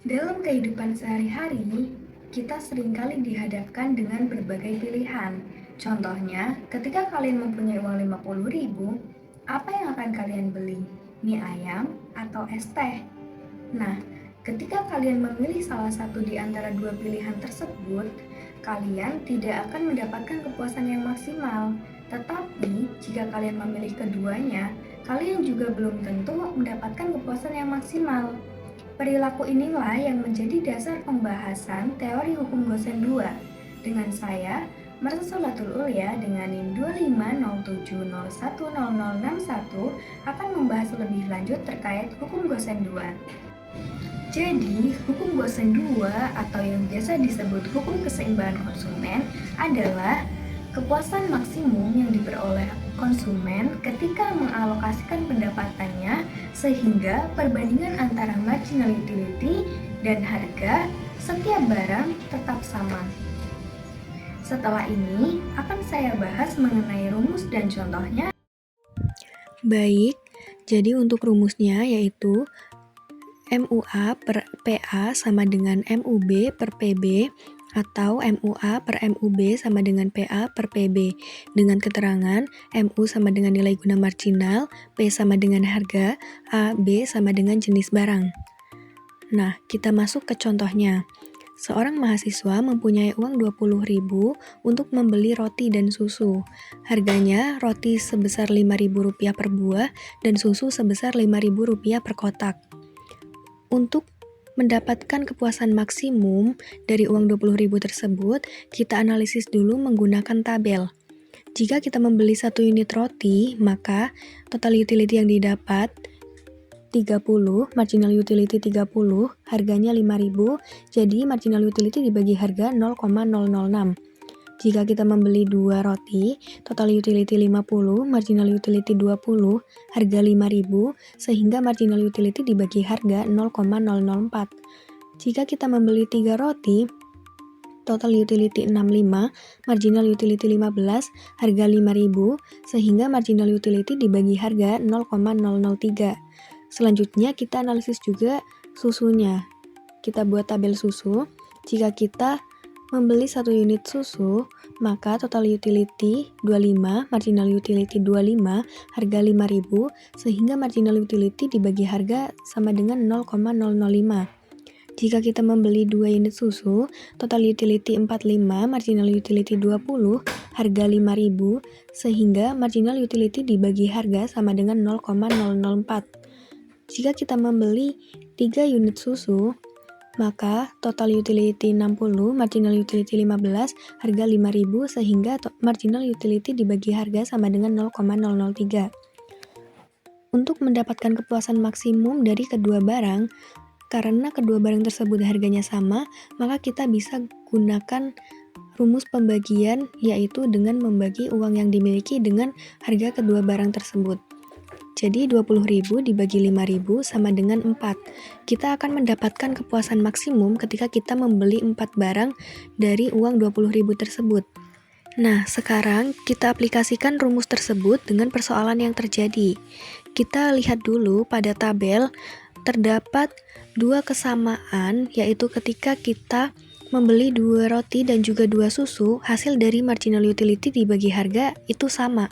Dalam kehidupan sehari-hari, kita seringkali dihadapkan dengan berbagai pilihan. Contohnya, ketika kalian mempunyai uang 50.000, apa yang akan kalian beli? Mie ayam atau es teh? Nah, ketika kalian memilih salah satu di antara dua pilihan tersebut, kalian tidak akan mendapatkan kepuasan yang maksimal. Tetapi, jika kalian memilih keduanya, kalian juga belum tentu mendapatkan kepuasan yang maksimal. Perilaku inilah yang menjadi dasar pembahasan teori hukum Gosen 2. Dengan saya, Marta Solatul Ulia dengan NIM 2507010061 akan membahas lebih lanjut terkait hukum Gosen 2. Jadi, hukum Gosen 2 atau yang biasa disebut hukum keseimbangan konsumen adalah kepuasan maksimum yang diperoleh konsumen ketika mengalokasikan pendapatannya sehingga perbandingan antara marginal utility dan harga setiap barang tetap sama. Setelah ini, akan saya bahas mengenai rumus dan contohnya. Baik, jadi untuk rumusnya yaitu MUA per PA sama dengan MUB per PB atau MUA per MUB sama dengan PA per PB dengan keterangan MU sama dengan nilai guna marginal, P sama dengan harga, A, B sama dengan jenis barang. Nah, kita masuk ke contohnya. Seorang mahasiswa mempunyai uang 20.000 untuk membeli roti dan susu. Harganya roti sebesar Rp5.000 per buah dan susu sebesar Rp5.000 per kotak. Untuk mendapatkan kepuasan maksimum dari uang 20.000 tersebut, kita analisis dulu menggunakan tabel. Jika kita membeli 1 unit roti, maka total utility yang didapat 30, marginal utility 30, harganya 5.000, jadi marginal utility dibagi harga 0,006. Jika kita membeli 2 roti, total utility 50, marginal utility 20, harga 5.000, sehingga marginal utility dibagi harga 0,004. Jika kita membeli 3 roti, total utility 65, marginal utility 15, harga 5.000, sehingga marginal utility dibagi harga 0,003. Selanjutnya kita analisis juga susunya. Kita buat tabel susu. Jika kita membeli 1 unit susu, maka total utility 25, marginal utility 25, harga 5.000, sehingga marginal utility dibagi harga sama dengan 0,005. Jika kita membeli 2 unit susu, total utility 45, marginal utility 20, harga 5.000, sehingga marginal utility dibagi harga sama dengan 0,004. Jika kita membeli 3 unit susu, maka total utility 60, marginal utility 15, harga 5.000, sehingga marginal utility dibagi harga sama dengan 0,003. Untuk mendapatkan kepuasan maksimum dari kedua barang, karena kedua barang tersebut harganya sama, maka kita bisa gunakan rumus pembagian, yaitu dengan membagi uang yang dimiliki dengan harga kedua barang tersebut. Jadi 20.000 dibagi 5.000 sama dengan 4. Kita akan mendapatkan kepuasan maksimum ketika kita membeli 4 barang dari uang 20.000 tersebut. Nah, sekarang kita aplikasikan rumus tersebut dengan persoalan yang terjadi. Kita lihat dulu pada tabel, terdapat 2 kesamaan, yaitu ketika kita membeli 2 roti dan juga 2 susu, hasil dari marginal utility dibagi harga itu sama.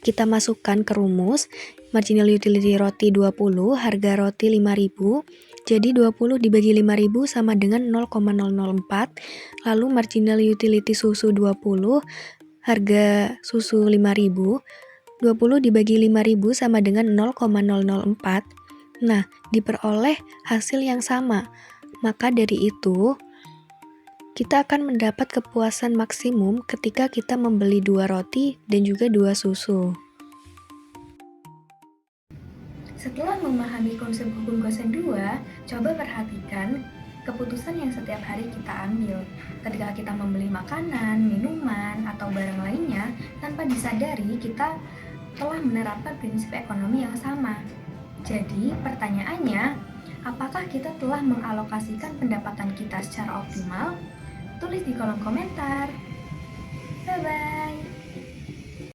Kita masukkan ke rumus, marginal utility roti 20, harga roti 5.000, jadi 20 dibagi 5.000 sama dengan 0,004, lalu marginal utility susu 20, harga susu 5.000, 20 dibagi 5.000 sama dengan 0,004, nah diperoleh hasil yang sama, maka dari itu kita akan mendapat kepuasan maksimum ketika kita membeli 2 roti dan juga 2 susu. Setelah memahami konsep hukum Gosen 2, coba perhatikan keputusan yang setiap hari kita ambil. Ketika kita membeli makanan, minuman, atau barang lainnya, tanpa disadari kita telah menerapkan prinsip ekonomi yang sama. Jadi, pertanyaannya, apakah kita telah mengalokasikan pendapatan kita secara optimal? Tulis di kolom komentar. Bye-bye.